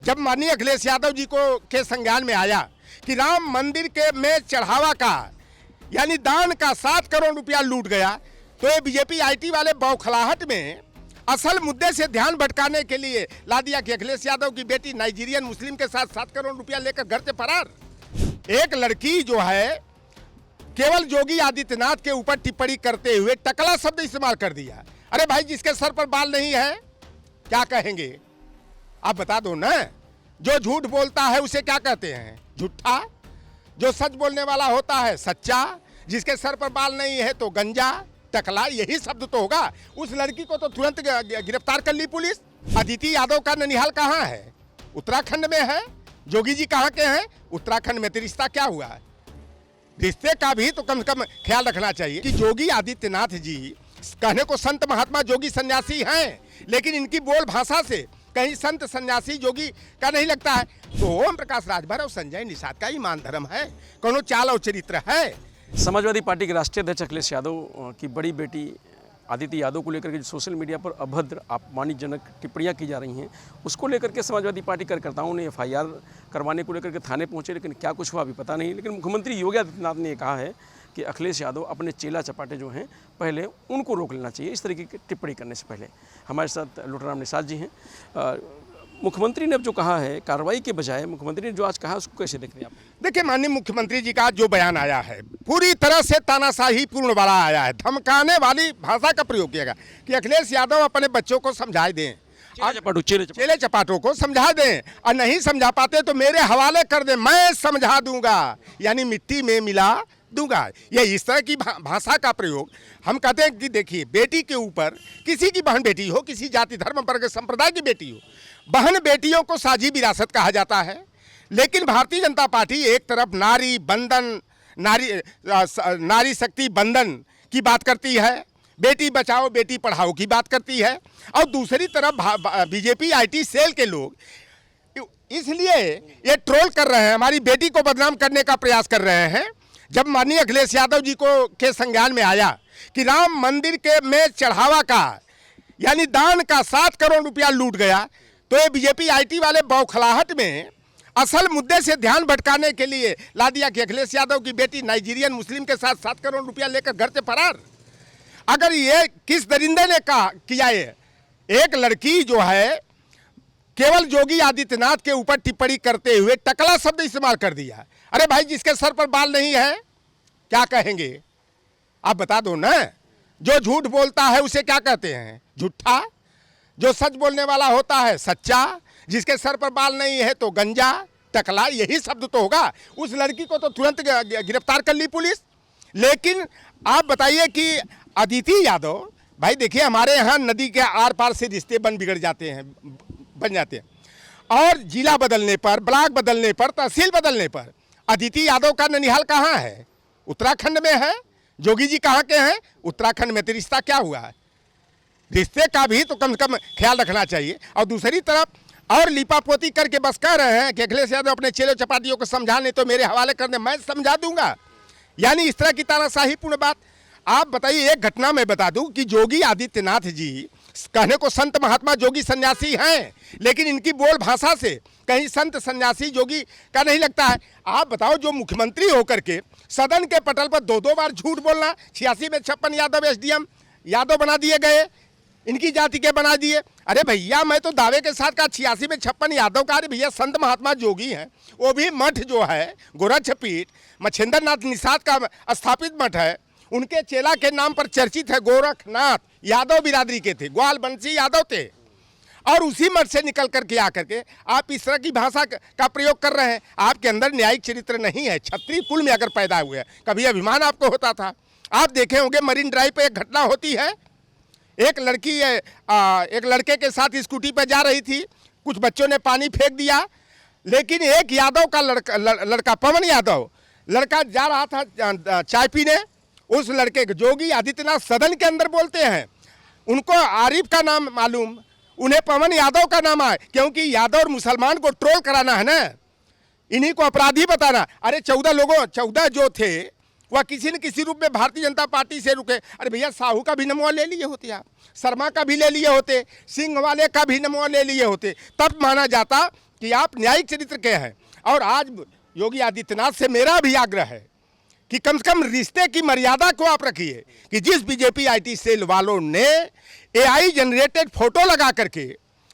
जब माननीय अखिलेश यादव जी को के संज्ञान में आया कि राम मंदिर के में चढ़ावा का यानी दान का 7 करोड़ रुपया लूट गया, तो ये बीजेपी आईटी वाले बौखलाहट में असल मुद्दे से ध्यान भटकाने के लिए ला दिया कि अखिलेश यादव की बेटी नाइजीरियन मुस्लिम के साथ 7 करोड़ रुपया लेकर घर से फरार। एक लड़की जो है केवल योगी आदित्यनाथ के ऊपर टिप्पणी करते हुए टकला शब्द इस्तेमाल कर दिया। अरे भाई, जिसके सर पर बाल नहीं है क्या कहेंगे आप बता दो ना। जो झूठ बोलता है उसे क्या कहते हैं? झूठा। जो सच बोलने वाला होता है सच्चा। जिसके सर पर बाल नहीं है तो गंजा, टकला, यही शब्द तो होगा। उस लड़की को तो तुरंत गिरफ्तार कर ली पुलिस। अदिति यादव का ननिहाल कहाँ है? उत्तराखंड में है। जोगी जी कहाँ के हैं? उत्तराखंड में। तो रिश्ता क्या हुआ? रिश्ते का भी तो कम से कम ख्याल रखना चाहिए कि योगी आदित्यनाथ जी कहने को संत महात्मा जोगी सन्यासी हैं, लेकिन इनकी बोल भाषा से कहीं संत सन्यासी जोगी का नहीं लगता है। तो ओम प्रकाश राजभर और संजय निषाद का ईमान धर्म है, कोनो चाल और चरित्र है। समाजवादी पार्टी के राष्ट्रीय अध्यक्ष अखिलेश यादव की बड़ी बेटी आदिति यादव को लेकर के जो सोशल मीडिया पर अभद्र अपमानजनक टिप्पणियां की जा रही हैं, उसको लेकर के समाजवादी पार्टी कार्यकर्ताओं ने FIR करवाने को लेकर के थाने पहुंचे, लेकिन क्या कुछ हुआ अभी पता नहीं। लेकिन मुख्यमंत्री योगी आदित्यनाथ ने कहा है कि अखिलेश यादव अपने चेला चपाटे जो हैं पहले उनको रोक लेना चाहिए इस तरीके की टिप्पणी करने से पहले। हमारे साथ लुटराम निषाद जी हैं। मुख्यमंत्री ने अब जो कहा है कार्रवाई के बजाय मुख्यमंत्री ने जो आज कहा उसको कैसे देख रहे हैं आप? देखिए, माननीय मुख्यमंत्री जी का जो बयान आया है पूरी तरह से तानाशाही पूर्ण वाला आया है। धमकाने वाली भाषा का प्रयोग किया गया कि अखिलेश यादव अपने बच्चों को समझा दें, चेले चपाटों को समझा दें, और नहीं समझा पाते तो मेरे हवाले कर दें, मैं समझा दूंगा, यानी मिट्टी में मिला दूंगा। ये इस तरह की भाषा का प्रयोग हम कहते हैं कि देखिए, बेटी के ऊपर किसी की बहन बेटी हो, किसी जाति धर्म वर्ग संप्रदाय की बेटी हो, बहन बेटियों को साझी विरासत कहा जाता है। लेकिन भारतीय जनता पार्टी एक तरफ नारी बंधन, नारी शक्ति बंधन की बात करती है, बेटी बचाओ बेटी पढ़ाओ की बात करती है, और दूसरी तरफ बीजेपी आईटी सेल के लोग इसलिए ये ट्रोल कर रहे हैं, हमारी बेटी को बदनाम करने का प्रयास कर रहे हैं। जब माननीय अखिलेश यादव जी को के संज्ञान में आया कि राम मंदिर के में चढ़ावा का यानी दान का 7 करोड़ रुपया लूट गया, तो ये बीजेपी आईटी वाले बौखलाहट में असल मुद्दे से ध्यान भटकाने के लिए ला दिया कि अखिलेश यादव की बेटी नाइजीरियन मुस्लिम के साथ 7 करोड़ रुपया लेकर घर से फरार। अगर ये किस दरिंदे ने किया है? एक लड़की जो है केवल योगी आदित्यनाथ के ऊपर टिप्पणी करते हुए टकला शब्द इस्तेमाल कर दिया। अरे भाई, जिसके सर पर बाल नहीं है क्या कहेंगे आप बता दो ना। जो झूठ बोलता है उसे क्या कहते हैं? झूठा। जो सच बोलने वाला होता है सच्चा। जिसके सर पर बाल नहीं है तो गंजा, टकला, यही शब्द तो होगा। उस लड़की को तो तुरंत गिरफ्तार कर ली पुलिस। लेकिन आप बताइए कि अदिति यादव, भाई देखिए, हमारे यहाँ नदी के आर पार से रिश्ते बन जाते हैं, और जिला बदलने पर, ब्लॉक बदलने पर, तहसील बदलने पर अदिति यादव का ननिहाल कहाँ है? उत्तराखंड में है। जोगी जी कहाँ के हैं? उत्तराखंड में। तो रिश्ता क्या हुआ? रिश्ते का भी तो कम से कम ख्याल रखना चाहिए। और दूसरी तरफ और लिपापोती करके बस कह रहे हैं कि अखिलेश यादव अपने चेले चपाटियों को समझा नहीं तो मेरे हवाले कर दें, मैं समझा दूंगा, यानी इस तरह की तानाशाही पूर्ण बात। आप बताइए, एक घटना मैं बता दूं कि योगी आदित्यनाथ जी कहने को संत महात्मा जोगी सन्यासी हैं, लेकिन इनकी बोल भाषा से कहीं संत सन्यासी जोगी का नहीं लगता है। आप बताओ, जो मुख्यमंत्री होकर के सदन के पटल पर 2 बार झूठ बोलना, 86 में 56 यादव SDM यादव बना दिए गए, इनकी जाति के बना दिए। अरे भैया, मैं तो दावे के साथ कहा 86 में 56 यादव का। अरे भैया, संत महात्मा जोगी हैं, वो भी मठ जो है गोरक्षपीठ मच्छिंद्र नाथ निषाद का स्थापित मठ है, उनके चेला के नाम पर चर्चित है। गोरखनाथ यादव बिरादरी के थे, ग्वाल बंसी यादव थे, और उसी मठ से निकल करके आकर के आप इस तरह की भाषा का प्रयोग कर रहे हैं। आपके अंदर न्यायिक चरित्र नहीं है। क्षत्रिय कुल में अगर पैदा हुए, कभी अभिमान आपको होता था? आप देखे होंगे मरीन ड्राइव पे एक घटना होती है, एक लड़की एक लड़के के साथ स्कूटी पर जा रही थी, कुछ बच्चों ने पानी फेंक दिया, लेकिन एक यादव का लड़का पवन यादव लड़का जा रहा था चाय पीने। उस लड़के को योगी आदित्यनाथ सदन के अंदर बोलते हैं, उनको आरिफ का नाम मालूम, उन्हें पवन यादव का नाम आए, क्योंकि यादव और मुसलमान को ट्रोल कराना है ना, इन्हीं को अपराधी बताना। अरे 14 जो थे वह किसी न किसी रूप में भारतीय जनता पार्टी से रुके। अरे भैया, साहू का भी नमूना ले लिए होते आप, शर्मा का भी ले लिए होते, सिंह वाले का भी नमूना ले लिए होते, तब माना जाता कि आप न्यायिक चरित्र के हैं। और आज योगी आदित्यनाथ से मेरा भी आग्रह है कि कम से कम रिश्ते की मर्यादा को आप रखिए कि जिस बीजेपी आईटी सेल वालों ने एआई जनरेटेड फोटो लगा करके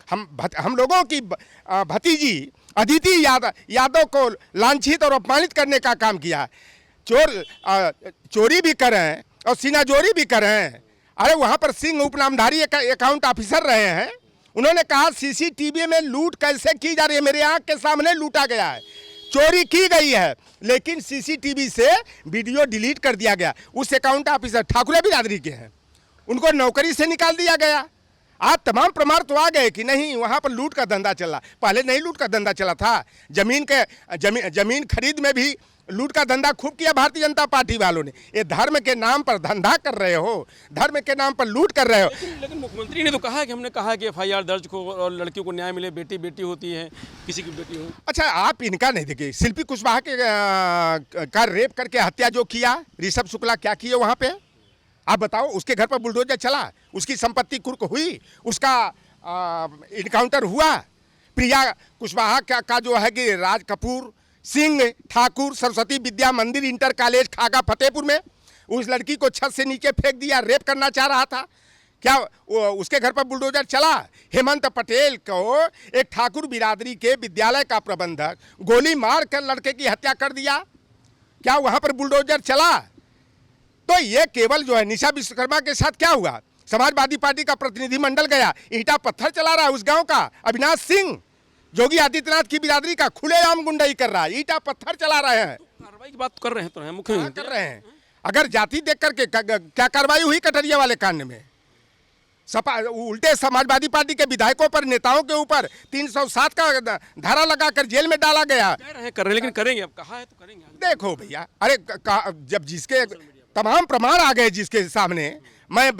हम लोगों की भतीजी अदिति यादव को लांछित और अपमानित करने का काम किया। चोरी भी कर रहे हैं और सीनाजोरी भी कर रहे हैं। अरे वहाँ पर सिंह उपनामधारी अकाउंट ऑफिसर रहे हैं, उन्होंने कहा सीसीटीवी में लूट कैसे की जा रही है, मेरे आंख के सामने लूटा गया है, चोरी की गई है, लेकिन सीसीटीवी से वीडियो डिलीट कर दिया गया। उस अकाउंट ऑफिसर ठाकुर बिरादरी के हैं, उनको नौकरी से निकाल दिया गया। आज तमाम प्रमाण तो आ गए कि नहीं वहाँ पर लूट का धंधा चला। पहले नहीं लूट का धंधा चला था, जमीन खरीद में भी लूट का धंधा खूब किया भारतीय जनता पार्टी वालों ने। ये धर्म के नाम पर धंधा कर रहे हो, धर्म के नाम पर लूट कर रहे हो। लेकिन मुख्यमंत्री ने तो कहा है कि हमने कहा कि एफआईआर दर्ज को और लड़कियों को न्याय मिले, बेटी बेटी होती है, किसी की बेटी हो। अच्छा, आप इनका नहीं देखिए, शिल्पी कुशवाहा के का रेप करके हत्या जो किया ऋषभ शुक्ला, क्या किए वहाँ पे आप बताओ। उसके घर पर बुलडोजर चला, उसकी संपत्ति कुर्क हुई, उसका इनकाउंटर हुआ। प्रिया कुशवाहा का जो है कि राज कपूर सिंह ठाकुर सरस्वती विद्या मंदिर इंटर कॉलेज खागा फतेहपुर में उस लड़की को छत से नीचे फेंक दिया, रेप करना चाह रहा था, क्या उसके घर पर बुलडोजर चला। हेमंत पटेल को एक ठाकुर बिरादरी के विद्यालय का प्रबंधक गोली मार कर लड़के की हत्या कर दिया, क्या वहाँ पर बुलडोजर चला। तो ये केवल जो है निशा विश्वकर्मा के साथ क्या हुआ, समाजवादी पार्टी का प्रतिनिधिमंडल गया, ईंटा पत्थर चला रहा है उस गांव का अविनाश सिंह, योगी आदित्यनाथ की बिरादरी का खुलेआम गुंडाई कर रहा है, ईंटा पत्थर चला रहे हैं। तो कार्रवाई की बात कर रहे हैं तो मुख्यमंत्री कर रहे हैं। अगर जाति देख करके क्या कार्रवाई हुई कटरिया वाले कांड में, सपा उल्टे समाजवादी पार्टी के विधायकों पर नेताओं के ऊपर 307 का धारा लगाकर जेल में डाला गया। कह रहे हैं कर रहे हैं, लेकिन करेंगे, अब कहा है तो करेंगे। देखो भैया, अरे जब जिसके तमाम प्रमाण आ गए जिसके सामने, मैं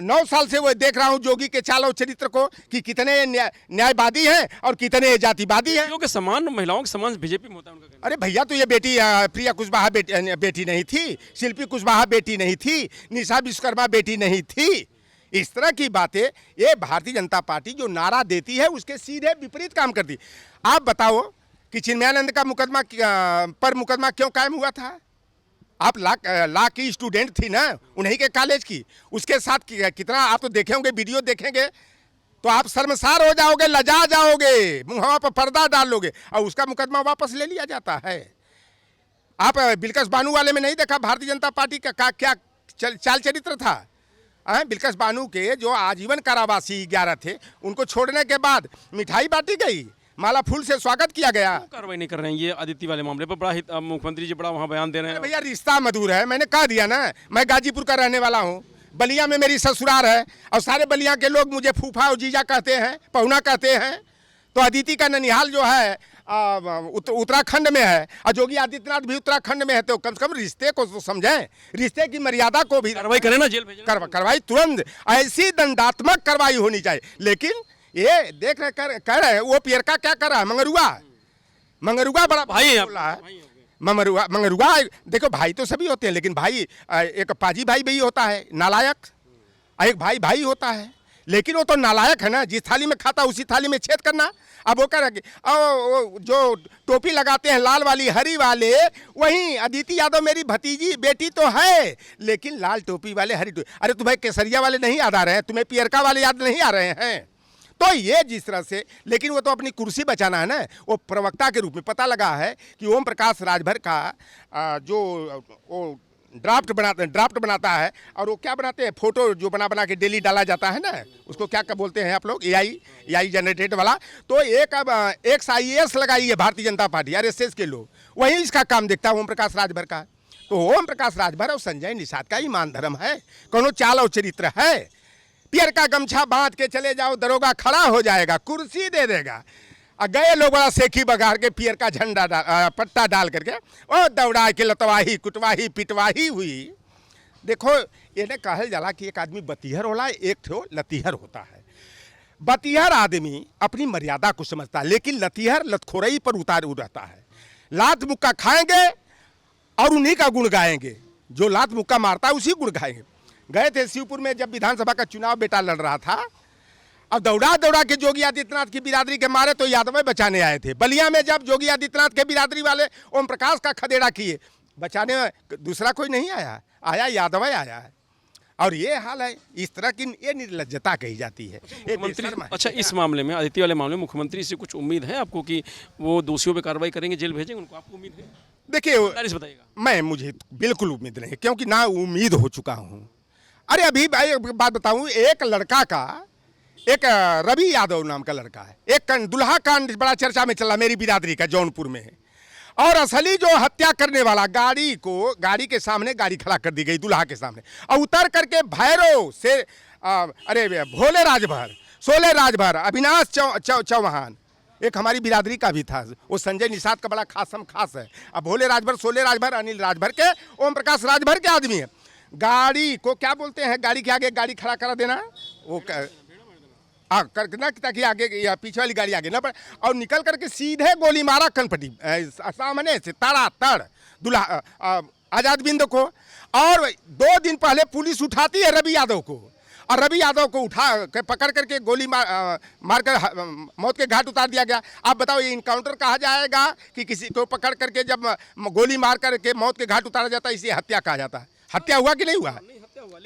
9 साल से वो देख रहा हूँ जोगी के चाल और चरित्र को कि कितने न्यायवादी हैं और कितने जातिवादी हैं। क्योंकि समान महिलाओं के समान बीजेपी में होता है उनका कहना। अरे भैया, तो ये बेटी प्रिया कुशवाहा बेटी नहीं थी, शिल्पी कुशवाहा बेटी नहीं थी, निशा विश्वकर्मा बेटी नहीं थी। इस तरह की बातें ये भारतीय जनता पार्टी जो नारा देती है उसके सीधे विपरीत काम करती। आप बताओ कि चिन्मयानंद का मुकदमा क्यों कायम हुआ था। आप ला की स्टूडेंट थी ना, उन्हीं के कॉलेज की, उसके साथ कितना आप तो देखे होंगे, वीडियो देखेंगे तो आप शर्मसार हो जाओगे, लजा जाओगे, मुंह पर पर्दा डाल लोगे, और उसका मुकदमा वापस ले लिया जाता है। आप बिल्किस बानू वाले में नहीं देखा भारतीय जनता पार्टी का क्या चाल चरित्र था। बिल्किस बानू के जो आजीवन कारावासी 11 थे, उनको छोड़ने के बाद मिठाई बांटी गई, माला फूल से स्वागत किया गया। कार्रवाई नहीं कर रहे हैं ये अदिति वाले मामले पर, बड़ा मुख्यमंत्री जी बड़ा वहाँ बयान दे रहे हैं। भैया, रिश्ता मधुर है, मैंने कह दिया ना, मैं गाजीपुर का रहने वाला हूँ, बलिया में मेरी ससुराल है और सारे बलिया के लोग मुझे फूफा और जीजा कहते हैं, पहुना कहते हैं। तो अदिति का ननिहाल जो है उत्तराखंड में है और योगी आदित्यनाथ भी उत्तराखंड में है, तो कम से कम रिश्ते को तो समझें, रिश्ते की मर्यादा को भी कार्रवाई करें ना, जेल भेजें। कार्रवाई तुरंत, ऐसी दंडात्मक कार्रवाई होनी चाहिए। लेकिन ये देख रहे कह रहे हैं वो पियरका क्या कर रहा है, मंगरुआ बड़ा भाई है, मंगरुआ देखो, भाई तो सभी होते हैं, लेकिन भाई एक पाजी भाई भी होता है नालायक, एक भाई होता है, लेकिन वो तो नालायक है ना, जिस थाली में खाता उसी थाली में छेद करना। अब वो कह रहा है जो टोपी लगाते हैं लाल वाली हरी वाले, वहीं अदिति यादव मेरी भतीजी बेटी तो है, लेकिन लाल टोपी वाले हरी टोपी, अरे तुम्हें केसरिया वाले नहीं याद आ रहे हैं, तुम्हें पियरका वाले याद नहीं आ रहे हैं। तो ये जिस तरह से, लेकिन वो तो अपनी कुर्सी बचाना है ना, वो प्रवक्ता के रूप में पता लगा है कि ओम प्रकाश राजभर का जो वो ड्राफ्ट बनाता है, और वो क्या बनाते हैं, फोटो जो बना के डेली डाला जाता है ना, उसको क्या बोलते हैं आप लोग, एआई जनरेटेड वाला। तो एक IAS लगाई है भारतीय जनता पार्टी, RSS के लोग, वही इसका काम देखता है ओम प्रकाश राजभर का। तो ओम प्रकाश राजभर और संजय निषाद का ईमान धर्म है, कोनो चाल और चरित्र है। पियर का गमछा बांध के चले जाओ, दरोगा खड़ा हो जाएगा, कुर्सी दे देगा। गए लोग बड़ा सेखी बगाड़ के पियर का झंडा पट्टा डाल करके और दौड़ा के लतवाही कुटवाही पिटवाही हुई। देखो, ये ने कहल जाला कि एक आदमी बतीहर होला, एक ठो लतीहर होता है। बतीहर आदमी अपनी मर्यादा को समझता है, लेकिन लतीहर लतखोरई पर उतारू रहता है। लात मुक्का खाएंगे और उन्हीं का गुण गाएंगे, जो लात मुक्का मारता है उसी गुण गाएंगे। गए थे शिवपुर में, जब विधानसभा का चुनाव बेटा लड़ रहा था, अब दौड़ा दौड़ा के योगी आदित्यनाथ की बिरादरी के मारे तो यादव बचाने आए थे। बलिया में जब योगी आदित्यनाथ के बिरादरी वाले ओम प्रकाश का खदेड़ा किए, बचाने दूसरा कोई नहीं आया, आया यादव आया है। और ये हाल है, इस तरह की ये निर्लज्जता कही जाती है। मंत्री, अच्छा इस मामले में, आदित्य वाले मामले में मुख्यमंत्री से कुछ उम्मीद है आपको कि वो दोषियों पे कार्रवाई करेंगे, जेल भेजेंगे उनको, आपको उम्मीद है? देखिए बताइएगा। मुझे बिल्कुल उम्मीद नहीं, क्योंकि ना उम्मीद हो चुका हूँ। अरे अभी बात बताऊँ, एक लड़का का, एक रवि यादव नाम का लड़का है, एक दुल्हा कांड बड़ा चर्चा में चला मेरी बिरादरी का, जौनपुर में। और असली जो हत्या करने वाला, गाड़ी के सामने गाड़ी खड़ा कर दी गई दुल्हा के सामने, और उतर करके भैरव से अरे भोले राजभर, सोले राजभर, अविनाश चौहान, एक हमारी बिरादरी का भी था, वो संजय निषाद का बड़ा खास है। अब भोले राजभर, सोले राजभर, अनिल राजभर के, ओम प्रकाश राजभर के आदमी है। गाड़ी को क्या बोलते हैं, गाड़ी के आगे गाड़ी खड़ा करा देना, वो करना ताकि आगे या पीछे वाली गाड़ी आगे ना पड़े, और निकल करके सीधे गोली मारा कनपटी सामने से तड़ातड़ दुल्हा आजाद बिंद को। और 2 दिन पहले पुलिस उठाती है रवि यादव को, और रवि यादव को पकड़ करके गोली मारकर मौत के घाट उतार दिया गया। आप बताओ, ये इनकाउंटर कहा जाएगा कि किसी को पकड़ करके जब गोली मार करके मौत के घाट उतारा जाता है, इसे हत्या कहा जाता है? हत्या हुआ कि नहीं हुआ?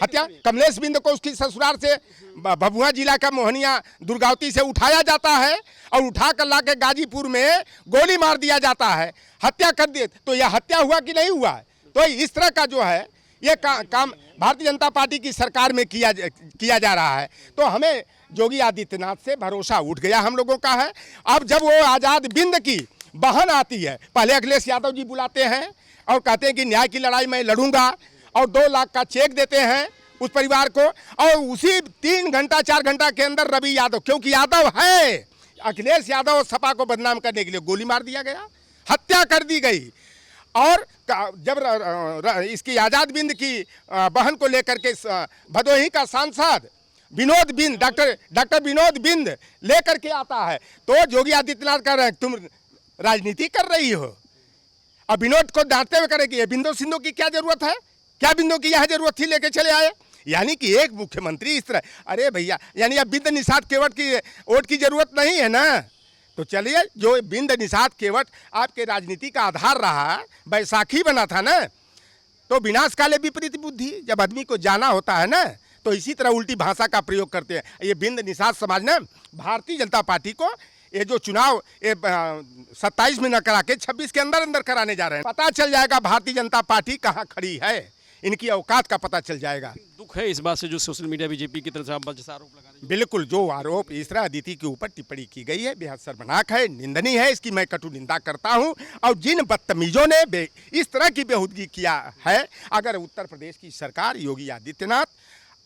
हत्या। कमलेश बिंद को उसकी ससुराल से भभुआ जिला का मोहनिया दुर्गावती से उठाया जाता है, और उठा कर ला के गाजीपुर में गोली मार दिया जाता है, हत्या कर दिए। तो यह हत्या हुआ कि नहीं हुआ? तो इस तरह का जो है ये काम भारतीय जनता पार्टी की सरकार में किया जा रहा है। तो हमें योगी आदित्यनाथ से भरोसा उठ गया हम लोगों का है। अब जब वो आजाद बिंद की बहन आती है, पहले अखिलेश यादव जी बुलाते हैं और कहते हैं कि न्याय की लड़ाई मैं लड़ूंगा, और 2 लाख का चेक देते हैं उस परिवार को, और उसी 3 घंटा 4 घंटा के अंदर रवि यादव, क्योंकि यादव है, अखिलेश यादव सपा को बदनाम करने के लिए गोली मार दिया गया, हत्या कर दी गई। और जब इसकी आजाद बिंद की बहन को लेकर के भदोही का सांसद विनोद बिंद, डॉक्टर विनोद बिंद लेकर के आता है, तो योगी आदित्यनाथ कह रहे हैं तुम राजनीति कर रही हो। अब विनोद को डांटते हुए करें कि ये बिंदु सिंधु की क्या जरूरत है, क्या बिंदु की यह जरूरत थी, लेके चले आए। यानी कि एक मुख्यमंत्री इस तरह, अरे भैया, यानी अब बिंद निषाद केवट की वोट की जरूरत नहीं है ना। तो चलिए, जो बिंद निषाद केवट आपके राजनीति का आधार रहा, बैसाखी बना था ना, तो विनाश काले विपरीत बुद्धि, जब आदमी को जाना होता है ना, तो इसी तरह उल्टी भाषा का प्रयोग करते हैं। ये बिंद निषाद समाज ने भारतीय जनता पार्टी को ये जो चुनाव 27 में न करा के 26 के अंदर कराने जा रहे हैं। पता चल जाएगा भारतीय जनता पार्टी कहाँ खड़ी है, इनकी औकात का पता चल जाएगा। दुख है इस बात से जो सोशल मीडिया बीजेपी की तरफ से आप जैसा आरोप लगा रहे हैं? बिल्कुल, जो आरोप इस तरह अदिति के ऊपर टिप्पणी की गई है, बेहद शर्मनाक है, निंदनीय है, इसकी मैं कटु निंदा करता हूं। और जिन बदतमीजों ने इस तरह की बेहूदगी किया है, अगर उत्तर प्रदेश की सरकार, योगी आदित्यनाथ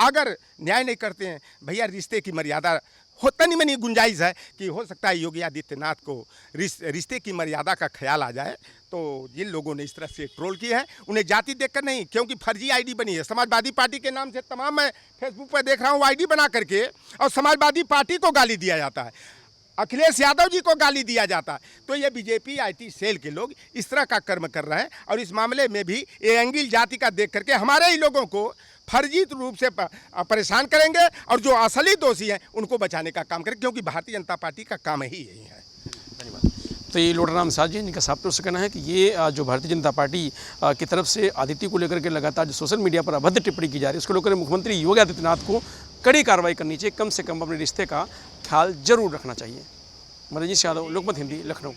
अगर न्याय नहीं करते हैं, भैया रिश्ते की मर्यादा तनी मनी गुंजाइश है कि हो सकता है योगी आदित्यनाथ को रिश्ते की मर्यादा का ख्याल आ जाए। तो जिन लोगों ने इस तरह से ट्रोल किया है, उन्हें जाति देखकर नहीं, क्योंकि फर्जी आईडी बनी है समाजवादी पार्टी के नाम से। तमाम मैं फेसबुक पर देख रहा हूँ आईडी बना करके, और समाजवादी पार्टी को गाली दिया जाता है, अखिलेश यादव जी को गाली दिया जाता है। तो ये बीजेपी IT सेल के लोग इस तरह का कर्म कर रहे हैं, और इस मामले में भी ये अंगिल जाति का देख करके हमारे ही लोगों को फर्जी रूप से परेशान करेंगे, और जो असली दोषी हैं उनको बचाने का काम करेंगे, क्योंकि भारतीय जनता पार्टी का काम ही यही है। धन्यवाद। तो ये लोटाराम साहब जी, इनका साफ तौर से कहना है कि ये जो भारतीय जनता पार्टी की तरफ से आदित्य को लेकर के लगातार जो सोशल मीडिया पर अभद्र टिप्पणी की जा रही है, उसको लेकर मुख्यमंत्री योगी आदित्यनाथ को कड़ी कार्रवाई करनी चाहिए, कम से कम अपने रिश्ते का ख्याल जरूर रखना चाहिए। मनोज यादव, लोकमत हिंदी, लखनऊ।